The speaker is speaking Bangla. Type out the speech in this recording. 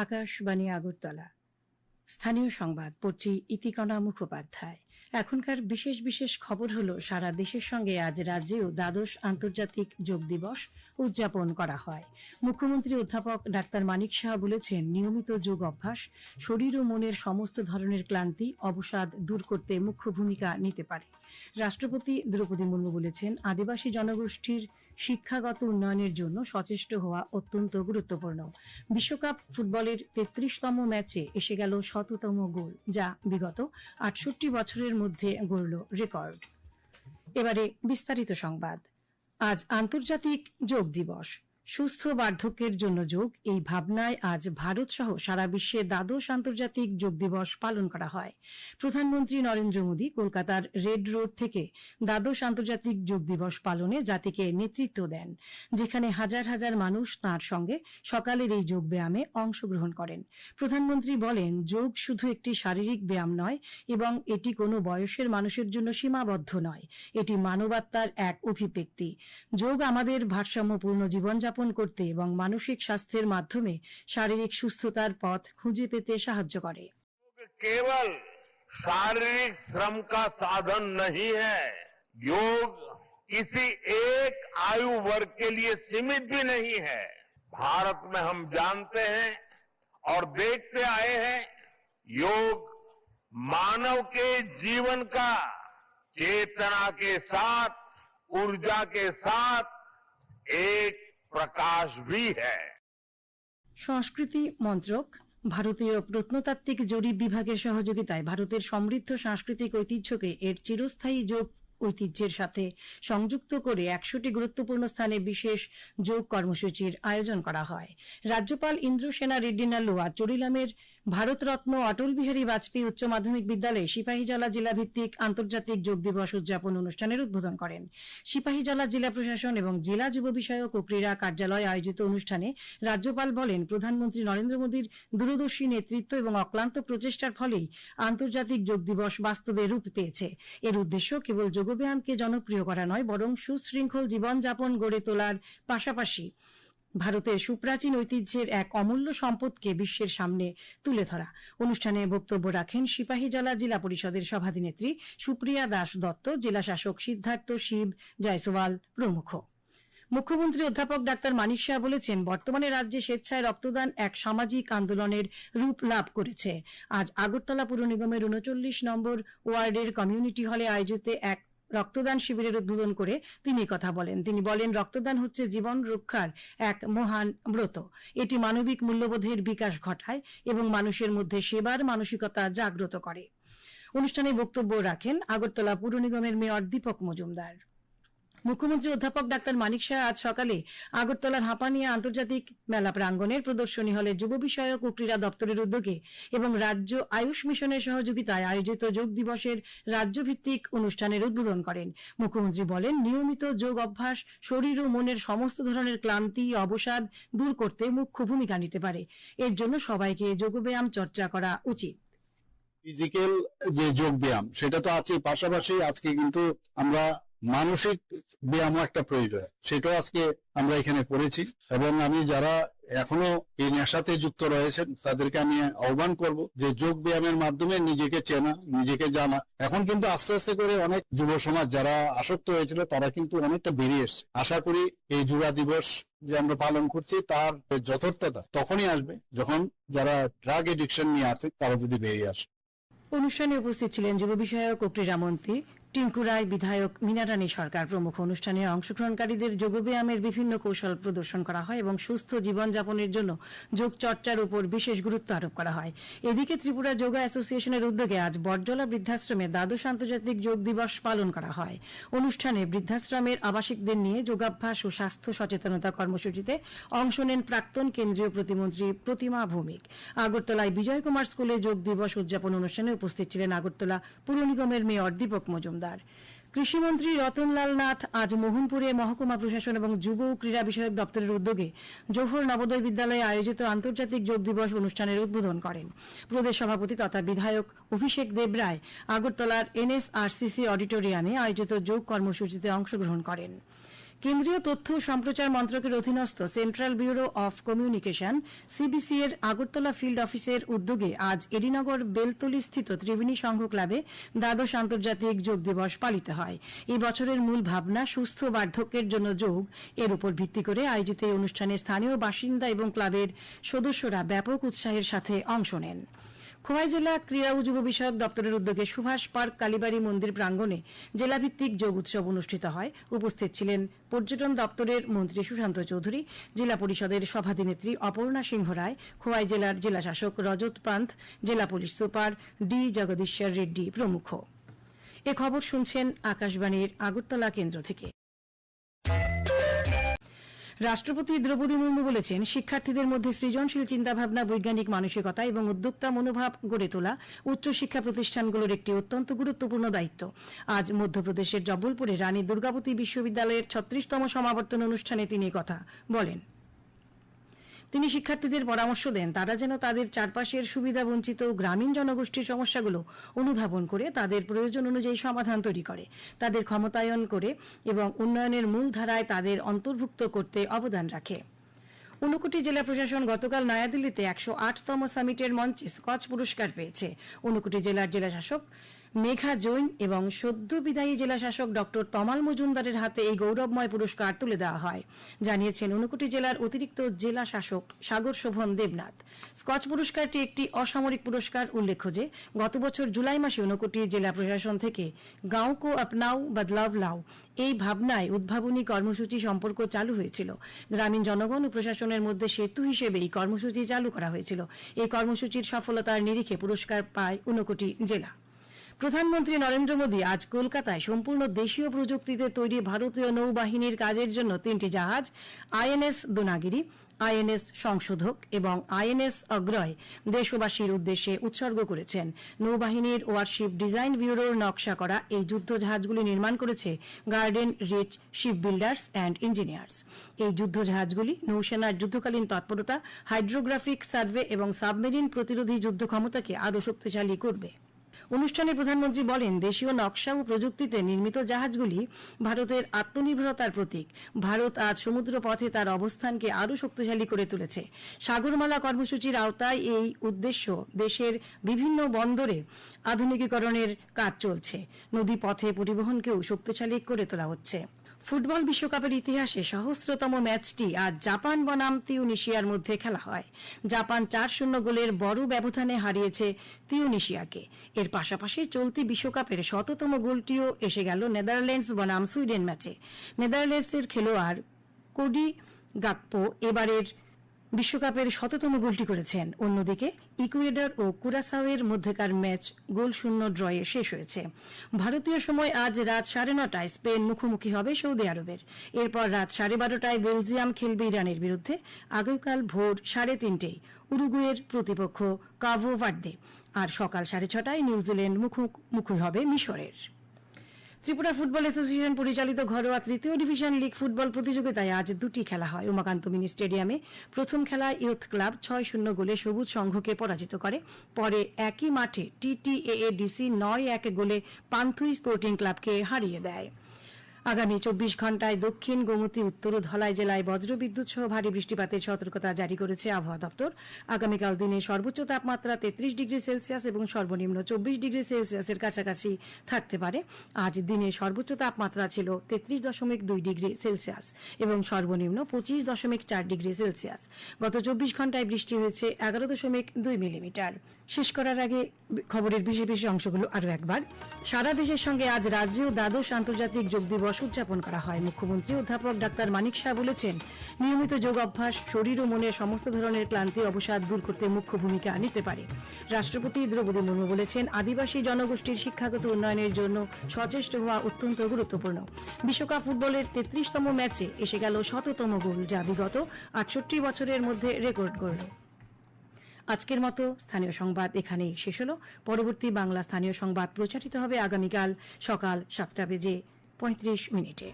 আকাশবাণী আগরতলা। স্থানীয় সংবাদ পড়ছি ইতিকণা মুখোপাধ্যায়। এখনকার বিশেষ বিশেষ খবর হলো, সারা দেশের সঙ্গে আজ রাজ্যেও দ্বাদশ আন্তর্জাতিক যোগ দিবস উদযাপন করা হয়। মুখ্যমন্ত্রী অধ্যাপক ডাক্তার মানিক সাহা বলেছেন, নিয়মিত যোগ অভ্যাস শরীর ও মনের সমস্ত ধরনের ক্লান্তি অবসাদ দূর করতে মুখ্য ভূমিকা নিতে পারে। রাষ্ট্রপতি দ্রৌপদী মুর্মু বলেছেন, আদিবাসী জনগোষ্ঠীর শিক্ষাগত উন্নয়নের জন্য সচেষ্ট হওয়া অত্যন্ত গুরুত্বপূর্ণ। বিশ্বকাপ ফুটবলের ৩৩তম ম্যাচে এসে গেল ১০০তম গোল, যা বিগত ৬৮ বছরের মধ্যে গড়ল রেকর্ড। এবারে বিস্তারিত সংবাদ। আজ আন্তর্জাতিক যোগ দিবস। সুস্থ বার্ধক্যের জন্য যোগ, এই ভাবনায় আজ ভারত সহ সারা বিশ্বে দ্বাদশ আন্তর্জাতিক যোগ দিবস পালন করা হয়। প্রধানমন্ত্রী নরেন্দ্র মোদী কলকাতার রেড রোড থেকে দ্বাদশ আন্তর্জাতিক যোগ দিবস পালনে জাতিকে নেতৃত্ব দেন, যেখানে হাজার হাজার মানুষ তাঁর সঙ্গে সকালের এই যোগ ব্যায়ামে অংশগ্রহণ করেন। প্রধানমন্ত্রী বলেন, যোগ শুধু একটি শারীরিক ব্যায়াম নয় এবং এটি কোনো বয়সের মানুষের জন্য সীমাবদ্ধ নয়, এটি মানবাত্মার এক অভিব্যক্তি। যোগ আমাদের ভারসাম্যপূর্ণ জীবনযাপন করতে এবং মানসিক স্বাস্থ্যের মাধ্যমে শারীরিক সুস্থতার পথ খুঁজে পেতে সাহায্য করে। केवल शारीरिक श्रम का साधन नहीं है, योग किसी एक आयु वर्ग के लिए सीमित भी नहीं है। भारत में हम जानते हैं और देखते आए हैं, योग मानव के जीवन का चेतना के साथ, ऊर्जा के साथ एक प्रकाश भी है। সংস্কৃতি মন্ত্রক ভারতীয় প্রত্নতাত্ত্বিক জরিপ বিভাগের সহযোগিতায় ভারতের সমৃদ্ধ সাংস্কৃতিক ঐতিহ্যকে এর চিরস্থায়ী যোগ ঐতিহ্যের সাথে সংযুক্ত করে ১০০টি গুরুত্বপূর্ণ স্থানে বিশেষ যোগ কর্মসূচির আয়োজন করা হয়। রাজ্যপাল ইন্দ্রসেনা রেড্ডি নাল্লু আজ চরিলামের ভারতরত্ন অটল বিহারী বাজপেয়ী উচ্চ মাধ্যমিক বিদ্যালয়ে সিপাহীজলা জেলা ভিত্তিক আন্তর্জাতিক যোগ দিবস উদযাপন অনুষ্ঠানের উদ্বোধন করেন। সিপাহীজলা জেলা প্রশাসন এবং জেলা যুব বিষয়ক ও ক্রীড়া কার্যালয় আয়োজিত অনুষ্ঠানে রাজ্যপাল বলেন, প্রধানমন্ত্রী নরেন্দ্র মোদীর দূরদর্শী নেতৃত্ব এবং অক্লান্ত প্রচেষ্টার ফলেই আন্তর্জাতিক যোগ দিবস বাস্তবে রূপ পেয়েছে। এর উদ্দেশ্য কেবল যোগব্যায়ামকে জনপ্রিয় করা নয়, বরং সুশৃঙ্খল জীবনযাপন গড়ে তোলার পাশাপাশি ভারতের সুপ্রাচীন ঐতিহ্যের এক অমূল্য সম্পদকে বিশ্বের সামনে তুলে ধরা। অনুষ্ঠানে বক্তব্য রাখেন সিপাহীজলা জেলা পরিষদের সভাধিনেত্রী সুপ্রিয়া দাস দত্ত, জেলা শাসক সিদ্ধার্থ শিব জয়সওয়াল প্রমুখ। মুখ্যমন্ত্রী অধ্যাপক ডাক্তার মানিক সাহা বলেছেন, বর্তমানে রাজ্যে স্বেচ্ছায় রক্তদান এক সামাজিক আন্দোলনের রূপ লাভ করেছে। আজ আগরতলা পুর নিগমের ৩৯ নম্বর ওয়ার্ডের কমিউনিটি হলে আয়োজিত এক রক্তদান শিবিরের উদ্বোধন করে তিনি কথা বলেন। তিনি বলেন, রক্তদান হচ্ছে জীবন রক্ষার এক মহান ব্রত। এটি মানবিক মূল্যবোধের বিকাশ ঘটায় এবং মানুষের মধ্যে সেবার মানসিকতা জাগ্রত করে। অনুষ্ঠানে বক্তব্য রাখেন আগরতলা পুর নিগমের মেয়র দীপক মজুমদার। মুখ্যমন্ত্রী অধ্যাপক ডাক্তার মানিক সাহা আজ সকালে আগরতলার হাঁপানিয়া আন্তর্জাতিক মেলা প্রাঙ্গণের প্রদর্শনী হলে যুব বিষয়ক ও ক্রীড়া দপ্তরের উদ্যোগে এবং রাজ্য আয়ুষ মিশনের সহযোগিতায় আয়োজিত যোগ দিবসের রাজ্যভিত্তিক অনুষ্ঠানের উদ্বোধন করেন। মুখ্যমন্ত্রী বলেন, নিয়মিত যোগ অভ্যাস শরীর ও মনের সমস্ত ধরনের ক্লান্তি অবসাদ দূর করতে মুখ্য ভূমিকা নিতে পারে। এর জন্য সবাইকে যোগব্যায়াম চর্চা করা উচিত। ফিজিক্যাল যে যোগ ব্যায়াম সেটা তো আছে, পাশাপাশি আজকে কিন্তু আমরা মানসিক ব্যায়াম একটা প্রয়োজন, সেটাও আজকে আমরা এখানে করেছি। এবং আমি যারা এখনো এই নেশাতে যুক্ত রয়েছেন তাদেরকে আমি আহ্বান করব যে যোগ ব্যায়ামের মাধ্যমে নিজেকে চেনা, নিজেকে জানা। এখন কিন্তু আস্তে আস্তে করে অনেক যুব সমাজ যারা আসক্ত হয়েছিল তারা কিন্তু অনেকটা বেরিয়ে এসছে। আশা করি এই যুবা দিবস যে আমরা পালন করছি তার যথার্থতা তখনই আসবে যখন যারা ড্রাগ এডিকশন নিয়ে আছে তারা যদি বেরিয়ে আসে। অনুষ্ঠানে উপস্থিত ছিলেন যুব বিষয়ক ও ক্রীড়ামন্ত্রী টিঙ্কু রায়, বিধায়ক মীনারানী সরকার প্রমুখ। অনুষ্ঠানে অংশগ্রহণকারীদের যোগব্যায়ামের বিভিন্ন কৌশল প্রদর্শন করা হয় এবং সুস্থ জীবনযাপনের জন্য যোগ চর্চার উপর বিশেষ গুরুত্ব আরোপ করা হয়। এদিকে ত্রিপুরা যোগা অ্যাসোসিয়েশনের উদ্যোগে আজ বটজলা বৃদ্ধাশ্রমে দ্বাদশ আন্তর্জাতিক যোগ দিবস পালন করা হয়। অনুষ্ঠানে বৃদ্ধাশ্রমের আবাসিকদের নিয়ে যোগাভ্যাস ও স্বাস্থ্য সচেতনতা কর্মসূচিতে অংশ নেন প্রাক্তন কেন্দ্রীয় প্রতিমন্ত্রী প্রতিমা ভৌমিক। আগরতলায় বিজয় কুমার স্কুলে যোগ দিবস উদযাপন অনুষ্ঠানে উপস্থিত ছিলেন আগরতলা পুর নিগমের মেয়র দীপক মজুমদার। কৃষিমন্ত্রী রতনলাল নাথ আজ মোহনপুরে মহকুমা প্রশাসন এবং যুব ও ক্রীড়া বিষয়ক দপ্তরের উদ্যোগে জোহর নবোদয় বিদ্যালয়ে আয়োজিত আন্তর্জাতিক যোগ দিবস অনুষ্ঠানের উদ্বোধন করেন। প্রদেশ সভাপতি তথা বিধায়ক অভিষেক দেব রায় আগরতলার NSRCC অডিটোরিয়ামে আয়োজিত যোগ কর্মসূচিতে অংশগ্রহণ করেন। কেন্দ্রীয় তথ্য ও সম্প্রচার মন্ত্রকের অধীনস্থ central bureau of communication CBC এর আগরতলা ফিল্ড অফিসের উদ্যোগে আজ এডিনগর বেলতলি স্থিত ত্রিবেণী সংঘ ক্লাবে দ্বাদশ আন্তর্জাতিক যোগ দিবস পালিত হয়। এই বছরের মূল ভাবনা সুস্থ বার্ধক্যের জন্য যোগ এর উপর ভিত্তি করে আয়োজিত এই অনুষ্ঠানে স্থানীয় বাসিন্দা এবং ক্লাবের সদস্যরা ব্যাপক উৎসাহের সাথে অংশ নেন। খোয়াই জেলা ক্রীড়া ও যুব বিষয়ক দপ্তরের উদ্যোগে সুভাষ পার্ক কালীবাড়ি মন্দির প্রাঙ্গণে জেলাভিত্তিক যোগ উৎসব অনুষ্ঠিত হয়। উপস্থিত ছিলেন পর্যটন দপ্তরের মন্ত্রী সুশান্ত চৌধুরী, জেলা পরিষদের সভাধিনেত্রী অপর্ণা সিংহ রায়, খোয়াই জেলার জেলাশাসক রজত পান্থ, জেলা পুলিশ সুপার ডি জগদীশ্বর রেড্ডি প্রমুখ। এ খবর শুনছেন আকাশবাণীর আগরতলা কেন্দ্র থেকে। রাষ্ট্রপতি দ্রৌপদী মুর্মু বলেছেন, শিক্ষার্থীদের মধ্যে সৃজনশীল চিন্তাভাবনা, বৈজ্ঞানিক মানসিকতা এবং উদ্যোক্তা মনোভাব গড়ে তোলা উচ্চশিক্ষা প্রতিষ্ঠানগুলোর একটি অত্যন্ত গুরুত্বপূর্ণ দায়িত্ব। আজ মধ্যপ্রদেশের জব্বলপুরে রানী দুর্গাবতী বিশ্ববিদ্যালয়ের 36তম সমাবর্তন অনুষ্ঠানে তিনি কথা বলেন। তিনি শিক্ষার্থীদের পরামর্শ দেন তারা যেন তাদের চারপাশের সুবিধা বঞ্চিত গ্রামীণ জনগোষ্ঠীর সমস্যাগুলো অনুধাবন করে তাদের প্রয়োজন অনুযায়ী সমাধান তৈরি করে, তাদের ক্ষমতায়ন করে এবং উন্নয়নের মূল ধারায় তাদের অন্তর্ভুক্ত করতে অবদান রাখে। ঊনকোটি জেলা প্রশাসন গতকাল নয়াদিল্লিতে 108তম সামিটের মঞ্চে স্কচ পুরস্কার পেয়েছে। ঊনকোটি জেলার জেলাশাসক মেঘা জৈন এবং সদ্য বিদায়ী জেলাশাসক ডক্টর তমাল মজুমদারের হাতে এই গৌরবময় পুরস্কার তুলে দেওয়া হয়, জানিয়েছেন ঊনকোটি জেলার অতিরিক্ত জেলা শাসক সাগর শোভন দেবনাথ। স্কচ পুরস্কারটি একটি অসামরিক পুরস্কার। উল্লেখ্য যে গত বছর জুলাই মাসে ঊনকোটি জেলা প্রশাসন থেকে গাঁও কো আপনাও বদলাও লাও এই ভাবনায় উদ্ভাবনী কর্মসূচি সম্পর্ক চালু হয়েছিল। গ্রামীণ জনগণ ও প্রশাসনের মধ্যে সেতু হিসেবে এই কর্মসূচি চালু করা হয়েছিল। এই কর্মসূচির সফলতার নিরিখে পুরস্কার পায় ঊনকোটি জেলা। প্রধানমন্ত্রী নরেন্দ্র মোদী আজ কলকাতায় সম্পূর্ণ দেশীয় প্রযুক্তিতে তৈরি ভারতীয় নৌবাহিনীর কাজের জন্য 3টি জাহাজ আইএনএস দোনাগিরি, আইএনএস সংশোধক এবং আইএনএস অগ্রয় দেশবাসীর উদ্দেশ্যে উৎসর্গ করেছেন। নৌবাহিনীর ওয়ারশিপ ডিজাইন ব্যুরোর নকশা করা এই যুদ্ধ জাহাজগুলি নির্মাণ করেছে Garden Reach Shipbuilders and Engineers. এই যুদ্ধ জাহাজগুলি নৌসেনার যুদ্ধকালীন তৎপরতা, হাইড্রোগ্রাফিক সার্ভে এবং সাবমেরিন প্রতিরোধী যুদ্ধ ক্ষমতাকে আরও শক্তিশালী করবে। অনুষ্ঠানে প্রধানমন্ত্রী বলেন, দেশীয় নকশা ও প্রযুক্তিতে নির্মিত জাহাজগুলি ভারতের আত্মনির্ভরতার প্রতীক। ভারত আজ সমুদ্র পথে তার অবস্থানকে আরও শক্তিশালী করে তুলেছে। সাগরমালা কর্মসূচির আওতায় এই উদ্দেশ্য দেশের বিভিন্ন বন্দরে আধুনিকীকরণের কাজ চলছে। নদী পথে পরিবহনকেও শক্তিশালী করে তোলা হচ্ছে। ফুটবল বিশ্বকাপের ইতিহাসে সহস্রতম ম্যাচটি আজ জাপান বনাম তিউনিশিয়ার মধ্যে খেলা হয়। জাপান 4-0 গোলের বড় ব্যবধানে হারিয়েছে তিউনিশিয়াকে। এর পাশাপাশি চলতি বিশ্বকাপের 100তম গোলটিও এসে গেল নেদারল্যান্ডস বনাম সুইডেন ম্যাচে। নেদারল্যান্ডসের খেলোয়াড় কোডি গাকপো এবারের বিশ্বকাপের 100তম গোলটি করেছেন। অন্যদিকে ইকুয়েডর ও কুরাসাওয়ের মধ্যকার ম্যাচ 0-0 ড্রয়ে শেষ হয়েছে। ভারতীয় সময় আজ রাত 9:30টায় স্পেন মুখোমুখি হবে সৌদি আরবের। এরপর রাত 12:30টায় বেলজিয়াম খেলবে ইরানের বিরুদ্ধে। আগামীকাল ভোর 3:30টায় উরুগুয়ের প্রতিপক্ষ কাভো ভার্দে। আর সকাল 6:30টায় নিউজিল্যান্ড মুখোমুখি হবে মিশরের। ত্রিপুরা ফুটবল অ্যাসোসিয়েশন পরিচালিত ঘরোয়া 3য় ডিভিশন লিগ ফুটবল প্রতিযোগিতায় আজ 2টি খেলা হয়। উমাকান্ত মিনি স্টেডিয়ামে প্রথম খেলায় ইয়ুথ ক্লাব 6-0 গোলে সবুজ সংঘকে পরাজিত করে। পরে একই মাঠে TTAADC 9-1 গোলে পান্থুই স্পোর্টিং ক্লাবকে হারিয়ে দেয়। আগামী 24 ঘণ্টায় দক্ষিণ গোমতী, উত্তর ও ধলাই জেলায় বজ্রবিদ্যুৎ সহ ভারী বৃষ্টিপাতের সতর্কতা জারি করেছে আবহাওয়া দপ্তর। আগামীকাল দিনে সর্বোচ্চ তাপমাত্রা 33 ডিগ্রি সেলসিয়াস এবং সর্বনিম্ন 24 ডিগ্রি সেলসিয়াসের কাছাকাছি থাকতে পারে। আজ দিনে সর্বোচ্চ তাপমাত্রা ছিল 33.2 ডিগ্রি সেলসিয়াস এবং সর্বনিম্ন 25.4 ডিগ্রি সেলসিয়াস। গত 24 ঘণ্টায় বৃষ্টি হয়েছে 11.2 মিলিমিটার। শেষ করার আগে খবরের বিশেষ অংশগুলো আরও একবার। সারা দেশের সঙ্গে আজ রাজ্যেও দ্বাদশ আন্তর্জাতিক যোগ দিবস উদযাপন করা হয়। মুখ্যমন্ত্রী অধ্যাপক ডাক্তার মানিক শাহ বলেছেন, নিয়মিত যোগ অভ্যাস শরীর ও মনের সমস্ত ধরনের ক্লান্তি অবসাদ দূর করতে মুখ্য ভূমিকা নিতে পারে। রাষ্ট্রপতি দ্রৌপদী মুর্মু বলেছেন, আদিবাসী জনগোষ্ঠীর শিক্ষাগত উন্নয়নের জন্য সচেষ্ট হওয়া অত্যন্ত গুরুত্বপূর্ণ। বিশ্বকাপ ফুটবলের 33তম ম্যাচে এসে গেল 100তম গোল, যা বিগত 68 বছরের মধ্যে রেকর্ড গড়ল। আজকের মতো স্থানীয় সংবাদ এখানেই শেষ হলো। পরবর্তী বাংলা স্থানীয় সংবাদ প্রচারিত হবে আগামীকাল সকাল 7:35 মিনিটে।